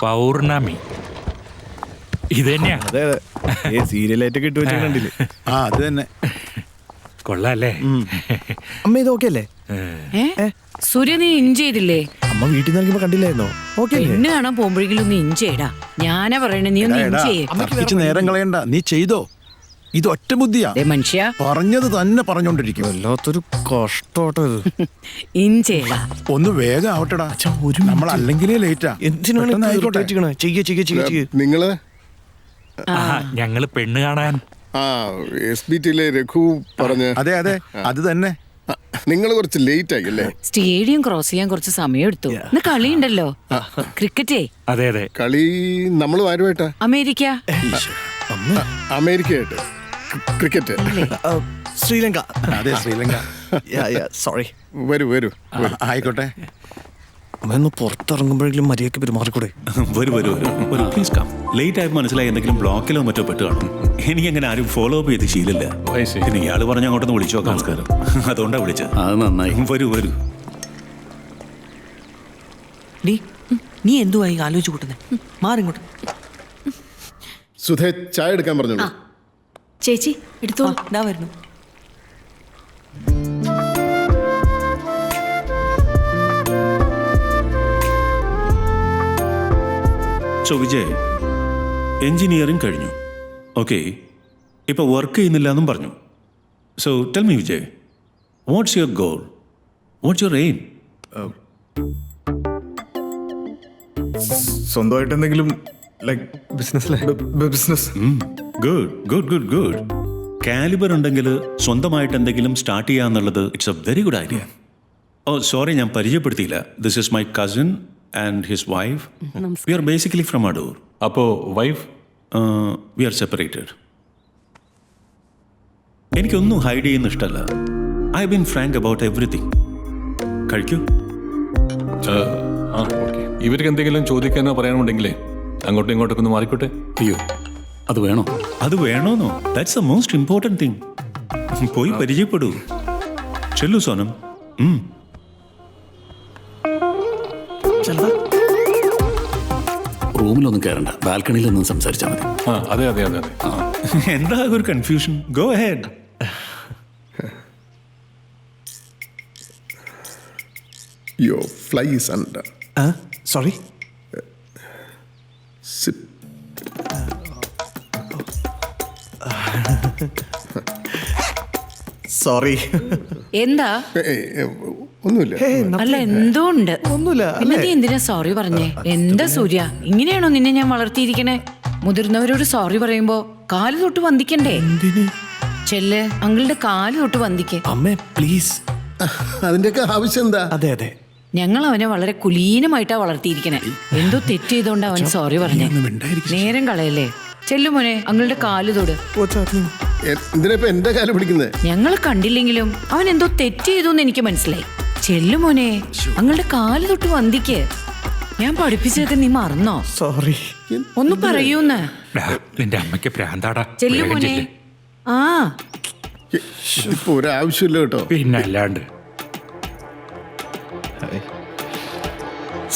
പൗർണമി ഇത് തന്നെയാ. അതെ അതെ, സീരിയലായിട്ടൊക്കെ ഇട്ട് വെച്ചാൽ കണ്ടില്ലേ? ആ അത് തന്നെ. കൊള്ളാല്ലേ? അമ്മ ഇത് ഓക്കെ അല്ലേ? സൂര്യ, നീ ഇഞ്ച് ചെയ്തില്ലേ? അമ്മ വീട്ടിൽ നിന്ന് ഇറങ്ങിയപ്പോ കണ്ടില്ലായിരുന്നോ? ഓക്കെ പെണ്ണ് കാണാൻ പോകുമ്പോഴെങ്കിലും ഒന്ന് ഇഞ്ച് ചെയ്യടാ. ഞാനാ പറയണേ, നീ ഒന്ന് ഇഞ്ച് ചെയ്യേ. തർക്കിച്ച് നേരം കളയണ്ട, നീ ചെയ്തോ. ഇത് ഒറ്റ ബുദ്ധിയാ. മനുഷ്യ പറഞ്ഞത് തന്നെ പറഞ്ഞോണ്ടിരിക്കും. വല്ലാത്തൊരു കഷ്ടോട്ടോ ഇത്. ഇഞ്ച് ചെയ്യടാ. ഒന്ന് വേഗം ആവട്ടെടാ, നമ്മൾ അല്ലെങ്കിലേ ലേറ്റാ. നിങ്ങള് ഞങ്ങള് പെണ്ണ് കാണാൻ. SBT രഘു പറഞ്ഞ. അതെ അതെ, അത് തന്നെ. നിങ്ങൾ കുറച്ച് ലേറ്റ് ആയി അല്ലേ? സ്റ്റേഡിയം ക്രോസ് ചെയ്യാൻ കുറച്ച് സമയം എടുത്തു. ഇന്ന് കളിയുണ്ടല്ലോ, ക്രിക്കറ്റേ. അതെ അതെ, കളി നമ്മൾ ആരുമായിട്ടാ? അമേരിക്ക. അമേരിക്കയായിട്ട് ക്രിക്കറ്റ്. ശ്രീലങ്ക. അതെ ശ്രീലങ്ക. സോറി. വരൂ വരൂ. ആയിക്കോട്ടെ. അമ്മ ഒന്ന് പുറത്തിറങ്ങുമ്പോഴെങ്കിലും മര്യാദയ്ക്ക് പെരുമാറിക്കൂടെ? വരൂ പ്ലീസ് കം. ലേറ്റ് ആയപ്പോൾ മനസ്സിലായി എന്തെങ്കിലും ബ്ലോക്കിലോ മറ്റോ പെട്ട് കാണും. എനിക്കങ്ങനെ ആരും ഫോളോ അപ്പ് ചെയ്ത് ശീലമില്ല. പിന്നെ ഇയാൾ പറഞ്ഞ അങ്ങോട്ടൊന്ന് വിളിച്ചു നോക്കാം. നമസ്കാരം. അതുകൊണ്ടാണ് വിളിച്ചത്. അത് നന്നായി. വരൂ. നീ എന്തുവായി ആലോചിച്ചു കൂട്ടുന്നേ? മാറിങ്ങോട്ട്. സുധേ, ചായ എടുക്കാൻ പറഞ്ഞോളൂ. ചേച്ചി എടുത്തോ. ഇതാ വരുന്നു. സോ വിജയ്, എൻജിനീയറിംഗ് കഴിഞ്ഞു. ഓക്കെ, ഇപ്പോൾ വർക്ക് ചെയ്യുന്നില്ല എന്നും പറഞ്ഞു. So tell me Vijay, what's your goal? What's your aim? സ്വന്തമായിട്ട് എന്തെങ്കിലും ബിസിനസ്. ഗുഡ്. കാലിബർ ഉണ്ടെങ്കിൽ സ്വന്തമായിട്ട് എന്തെങ്കിലും സ്റ്റാർട്ട് ചെയ്യാന്നുള്ളത് it's a very good idea. Oh sorry, ഞാൻ പരിചയപ്പെടുത്തിയില്ല. This is my cousin and his wife. We are basically from Adur. അപ്പോ wife? We are separated. എനിക്കൊന്നും ഹൈഡ് ചെയ്യുന്ന ഇഷ്ടമല്ല. I been frank about everything. കഴിക്കൂ. ഇവർക്ക് എന്തെങ്കിലും ചോദിക്കാനോ പറയാനുണ്ടെങ്കിലേ അങ്ങോട്ടും ഇങ്ങോട്ടൊക്കെ ഒന്ന് മാറിക്കോട്ടെ. അയ്യോ, അത് വേണോ? അത് വേണോന്നോ? That's the most important thing. പോയി പരിചയപ്പെടൂ. ചെല്ലു സോനം. റൂമിലൊന്നും കയറണ്ട, ബാൽക്കണിയിലൊന്നും സംസാരിച്ചാൽ മതി. അതെ. എന്താ ഒരു confusion? Go ahead. Your fly is under. Sorry. Sit. Sorry. എന്താ? ഒന്നുമില്ല. അല്ല, എന്തോ ഉണ്ട്. ഒന്നുമില്ല. പിന്നെ നീ എന്തിനാ സോറി പറഞ്ഞേ? എന്താ സൂര്യ, ഇങ്ങനെയാണോ നിന്നെ ഞാൻ വളർത്തിയിരിക്കണേ? മുതിർന്നവരോട് സോറി പറയുമ്പോ കാല് തൊട്ട് വന്ദിക്കണ്ടേ? ചെല്ല്, അങ്കിളുടെ കാല് തൊട്ട് വന്ദിക്ക്. അമ്മേ പ്ലീസ്. അതിന്റെയൊക്കെ ആവശ്യം എന്താ? അതെ. ഞങ്ങൾ അവനെ വളരെ കുലീനമായിട്ടാ വളർത്തിയിരിക്കണേ. എന്തോ തെറ്റ് ചെയ്തോണ്ട് അവൻ സോറി പറഞ്ഞേ. നേരം കളയല്ലേ. ചെല്ലുമോനെ, അങ്ങളുടെ കാല് തൊട്. എന്തിനാ ഇപ്പൊ എന്റെ കാല് പിടിക്കുന്നത്? ഞങ്ങൾ കണ്ടില്ലെങ്കിലും അവൻ എന്തോ തെറ്റ് ചെയ്തു എനിക്ക് മനസ്സിലായി. ചെല്ലുമോനെ, അങ്ങളുടെ കാല് തൊട്ട് വന്ദിക്ക്. ഞാൻ പഠിപ്പിച്ചതൊക്കെ നീ മറന്നോ? സോറി. ഒന്ന് പറയൂന്ന്. നിന്റെ അമ്മയ്ക്ക് പ്രാന്താടാ. ചെല്ലുമോനെ. ആ ഇപ്പൊ ഒരാവശ്യമില്ല കേട്ടോ. പിന്നെ അല്ലാണ്ട്.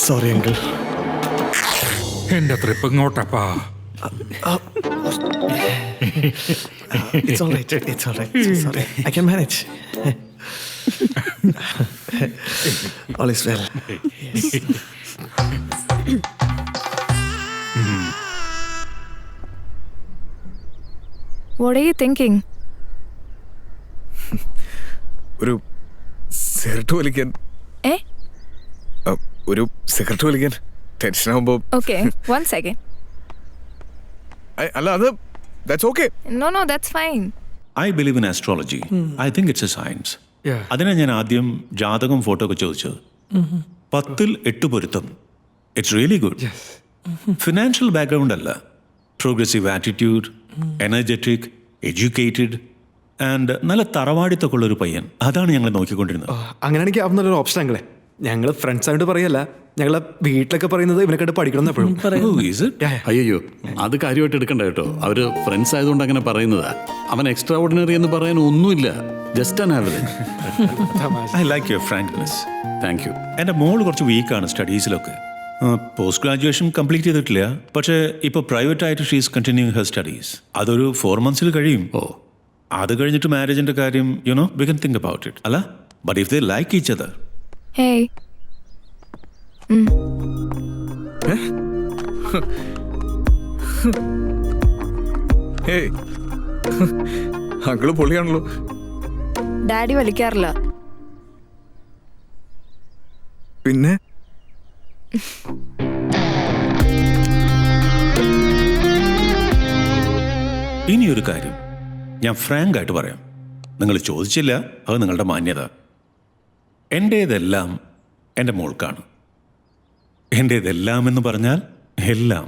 Sorry uncle. എന്റെ trip ഇങ്ങോട്ടപ്പാ. It's all right. Sorry. I can manage. All is well. Yes. What are you thinking? ഒരു സിഗരറ്റ് വലിക്കാൻ. ഒരു സിഗരറ്റ് വലിക്കാൻ ടെൻഷൻ ആവുമ്പോ. Okay, 1 second. അല്ല, അത് that's okay. No, that's fine. I believe in astrology. I think it's A science. അതിനാ ഞാൻ ആദ്യം ജാതകം ഫോട്ടോ ഒക്കെ ചോദിച്ചത്. 10ൽ 8 പൊരുത്തം. It's really good. Financial background അല്ല, progressive attitude, energetic, educated and നല്ല തറവാടിത്തൊക്കെ ഉള്ളൊരു പയ്യൻ. അതാണ് ഞങ്ങൾ നോക്കിക്കൊണ്ടിരുന്നത്. അങ്ങനെയാണെങ്കിൽ അവൻ നല്ലൊരു ഓപ്ഷൻ അങ്ങളെ. ഞങ്ങൾ ഫ്രണ്ട്സ് ആയിട്ട് പറയല്ല, ഞങ്ങളെ വീട്ടിലൊക്കെ പറയുന്നത് ഇവനെക്കാട്ട് പഠിക്കണം എപ്പോഴും. അയ്യോ, അത് കാര്യമായിട്ട് എടുക്കണ്ട കേട്ടോ. അവര് ഫ്രണ്ട്സ് ആയതുകൊണ്ട് അങ്ങനെ പറയുന്നതാ. അവൻ എക്സ്ട്രാ ഓർഡിനറി എന്ന് പറയാൻ ഒന്നുമില്ല, just an average. I like your frankness. Thank you. എൻ്റെ മോള് കുറച്ച് വീക്കാണ് സ്റ്റഡീസിലൊക്കെ. പോസ്റ്റ് ഗ്രാജുവേഷൻ കംപ്ലീറ്റ് ചെയ്തിട്ടില്ല, പക്ഷേ ഇപ്പോൾ പ്രൈവറ്റായിട്ട് ഷീസ് കണ്ടിന്യൂയിങ് ഹെർ സ്റ്റഡീസ്. അതൊരു 4 months കഴിയും. അത് കഴിഞ്ഞിട്ട് മാരേജിൻ്റെ കാര്യം we can think about it, അല്ല? But if they like each other. Hey. Uncle പൊളിയാണല്ലോ. ഡാഡി വലിക്കാറില്ല. പിന്നെ ഇനിയൊരു കാര്യം ഞാൻ ഫ്രാങ്ക് ആയിട്ട് പറയാം. നിങ്ങൾ ചോദിച്ചില്ല, അത് നിങ്ങളുടെ മാന്യത. എൻ്റേതെല്ലാം എൻ്റെ മോൾക്കാണ്. എൻ്റേതെല്ലാം എന്ന് പറഞ്ഞാൽ എല്ലാം.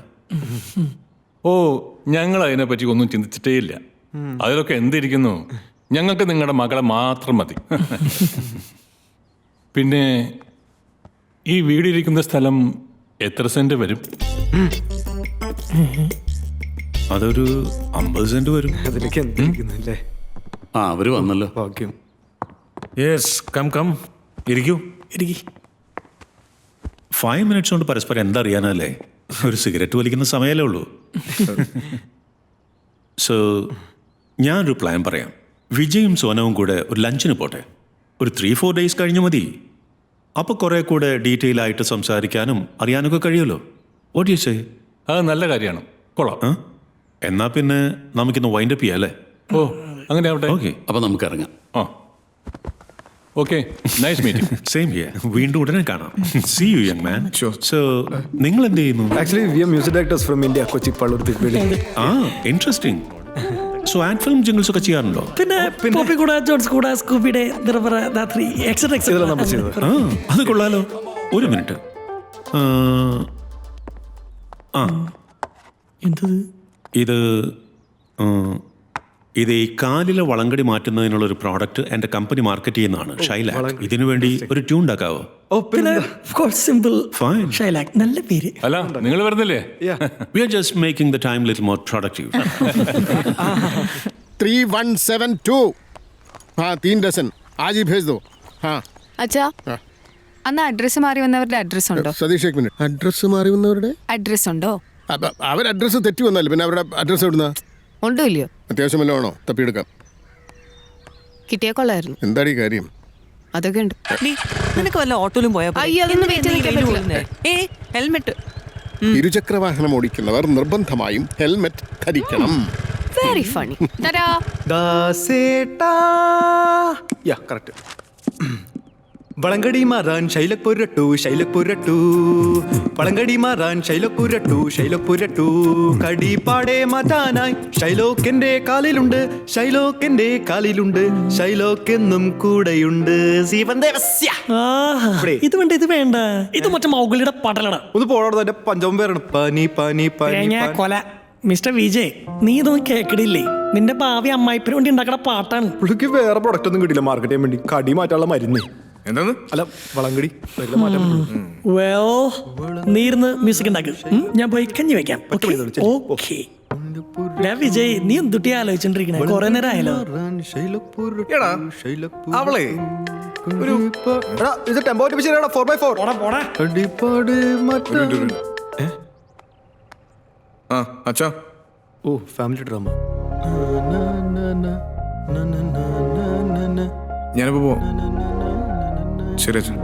ഓ, ഞങ്ങൾ അതിനെപ്പറ്റി ഒന്നും ചിന്തിച്ചിട്ടേ ഇല്ല. അതിലൊക്കെ എന്തിരിക്കുന്നു, ഞങ്ങൾക്ക് നിങ്ങളുടെ മകളെ മാത്രം മതി. പിന്നെ ഈ വീടിരിക്കുന്ന സ്ഥലം എത്ര സെന്റ് വരും? അതൊരു 50 സെന്റ് വരും. അതിലേക്ക് എന്തിരിക്കുന്നല്ലേ? അവര് വന്നല്ലോ. ഭാഗ്യം. യെസ്, കം ഇരിക്കൂ. 5 minutes കൊണ്ട് പരസ്പരം എന്തറിയാനല്ലേ? ഒരു സിഗരറ്റ് വലിക്കുന്ന സമയമല്ലേ ഉള്ളൂ. സോ ഞാനൊരു പ്ലാൻ പറയാം. വിജയും സോനവും കൂടെ ഒരു ലഞ്ചിന് പോട്ടെ. ഒരു 3-4 days കഴിഞ്ഞ് മതി. അപ്പോൾ കുറേ കൂടെ ഡീറ്റെയിൽ ആയിട്ട് സംസാരിക്കാനും അറിയാനൊക്കെ കഴിയുമല്ലോ. What you say? അത് നല്ല കാര്യമാണ്, കൊള്ളാം. എന്നാൽ പിന്നെ നമുക്കിന്ന് വൈൻഡ് അപ്പ് ചെയ്യാം അല്ലേ? ഓ, അങ്ങനെ ആവട്ടെ. ഓക്കെ, അപ്പൊ നമുക്ക് ഇറങ്ങാം. Okay, nice meeting. Same here. വീണ്ടും ഉടനെ കാണാം. See you young man. So നിങ്ങൾ എന്ത് ചെയ്യുന്നു? Actually we are music directors from India, Kochi, Pallur, Tirupati. Interesting. So ad film jingles ഒക്കെ ചെയ്യാറുണ്ടോ? പിന്നെ പോപ്പി കൂടെ, ജോൺസ് കൂടെ, സ്കൂബിയുടെ ഇതെല്ലാം നമ്മൾ ചെയ്തത്. അത് കൊള്ളാലോ. ഒരു മിനിറ്റ്. എന്തത്? ഇത് ഈ കാലിലെ വളങ്കടി മാറ്റുന്നതിനുള്ള ഒരു പ്രോഡക്റ്റ് എൻ്റെ കമ്പനി മാർക്കറ്റ് ചെയ്യുന്നതാണ്, ഷൈലാക്. ഇതിനു വേണ്ടി ഒരു ട്യൂൺ ഉണ്ടാക്കാവോ? സിമ്പിൾ. Fine. ഷൈലാക്, നല്ല പേര്. അല്ല, നിങ്ങൾ വരുന്നില്ലേ? We are just making the time little more productive. 3172. हाँ, 3 डजन आज ही भेज दो. हाँ. അച്ഛാ, അന്ന് അഡ്രസ്സ് മാറി വന്നവരുടെ അഡ്രസ് ഉണ്ടോ? സതീഷ്, ഒരു മിനിറ്റ്. അഡ്രസ്സ് മാറി വന്നവരുടെ അഡ്രസ് ഉണ്ടോ? അവർ അഡ്രസ്സ് തെറ്റി വന്നല്ലേ, പിന്നെ അവരുടെ അഡ്രസ്സ് എവിടുന്ന? ഉണ്ടോ ഇല്ലയോ? അത്യാവശ്യം വല്ലതും ആണോ? തപ്പിയെടുക്കാം. കിട്ടിയാ കൊള്ളായിരുന്നു. എന്താടി കാര്യം? അതൊക്കെ ഉണ്ട്. നിനക്ക് വല്ല ഓട്ടോയിലും പോയാ അയ്യോ, അതൊന്നും വെയിറ്റ് ചെയ്തിരിക്കാൻ പറ്റില്ല. ഹെൽമെറ്റ്. ഇരുചക്ര വാഹനം ഓടിക്കുന്നവർ നിർബന്ധമായും ഹെൽമെറ്റ് ധരിക്കണം. Very funny. വളങ്കടി മാറാൻ ശൈലപ്പുരട്ടു, ശൈലപ്പുരട്ടു, വളങ്കടി മാറാൻ ശൈലപ്പുരട്ടു, ശൈലപ്പുരട്ടു, കടിപ്പാടെ മാറ്റാനായി ഷൈലോക്കെന്റെ കാലിലുണ്ട്, ഷൈലോക്കെന്റെ കാലിലുണ്ട്, ഷൈലോക്കെന്നും കൂടെയുണ്ട്. ഇത് വേണ്ട, ഇത് വേണ്ട. ഇത് മറ്റേ മൗഗളിയുടെ പടലട. ഒന്ന് പോടാ, എന്റെ പഞ്ചമം പേരാണ്. പനി പനി പനി കൊല. മിസ്റ്റർ വിജയ്, നീ ഇതൊന്നും കേക്കടില്ലേ? നിന്റെ ഭാവി അമ്മായിപ്പിന് വേണ്ടി ഉണ്ടാക്കണ പാട്ടാണ്. പുള്ളിക്ക് വേറെ പ്രൊഡക്റ്റ് ഒന്നും കിട്ടില്ല മാർക്കറ്റ് ചെയ്യാൻ വേണ്ടി. കടി മാറ്റാനുള്ള മരുന്ന്. എന്താണ്? അല്ല, വളങ്കടി മാറ്റാൻ നീ ഇരുന്ന് മ്യൂസിക് ഉണ്ടാക്ക്. ഞാൻ പോയി കഞ്ഞി വെക്കാം. ഓക്കെ. വിജയ്, നീ എന്തുട്ടി ആലോചിച്ചോണ്ടിരിക്കണേ? കൊറേ നേരം ആയല്ലോ. അവളെ ഒരു ഇത് ടെമ്പോ 4x4. അച്ഛാ. ഓ, ഫാമിലി ഡ്രാമ. ഞാനിപ്പോ പോവാം. ശരി അച്ഛൻ.